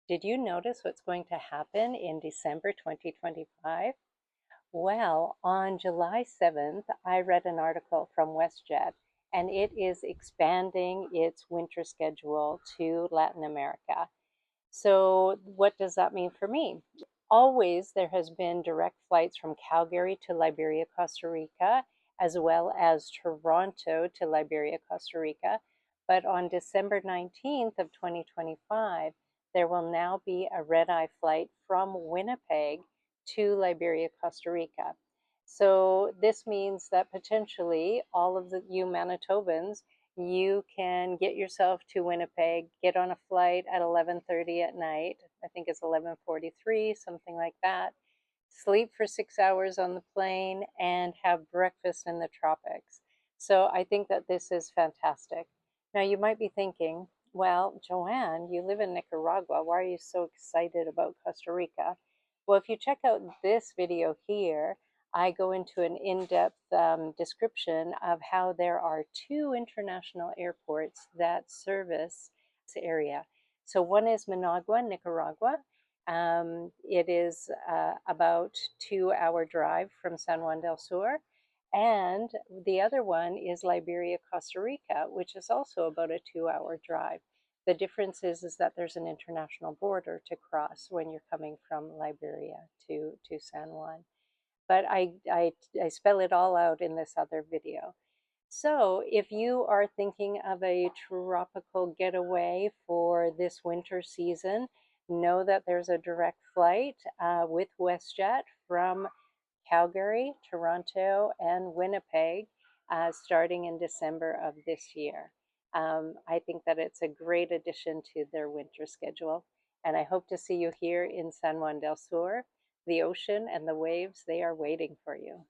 Did you notice what's going to happen in December 2025? Well, on July 7th, I read an article from WestJet, and it is expanding its winter schedule to Latin America. So, what does that mean for me? Always there has been direct flights from Calgary to Liberia, Costa Rica, as well as Toronto to Liberia, Costa Rica. But on December 19th of 2025, there will now be a red-eye flight from Winnipeg to Liberia, Costa Rica. So this means that potentially all of you Manitobans, you can get yourself to Winnipeg, get on a flight at 11:30 at night. I think it's 11:43, something like that. Sleep for 6 hours on the plane and have breakfast in the tropics. So I think that this is fantastic. Now you might be thinking, well, Joanne, you live in Nicaragua. Why are you so excited about Costa Rica? Well, if you check out this video here, I go into an in-depth description of how there are two international airports that service this area. So one is Managua, Nicaragua. It is about 2 hour drive from San Juan del Sur. And the other one is Liberia, Costa Rica, which is also about a 2 hour drive. The difference is that there's an international border to cross when you're coming from Liberia to San Juan. But I spell it all out in this other video. So if you are thinking of a tropical getaway for this winter season, know that there's a direct flight with WestJet from Calgary, Toronto, and Winnipeg starting in December of this year. I think that it's a great addition to their winter schedule, and I hope to see you here in San Juan del Sur. The ocean and the waves, they are waiting for you.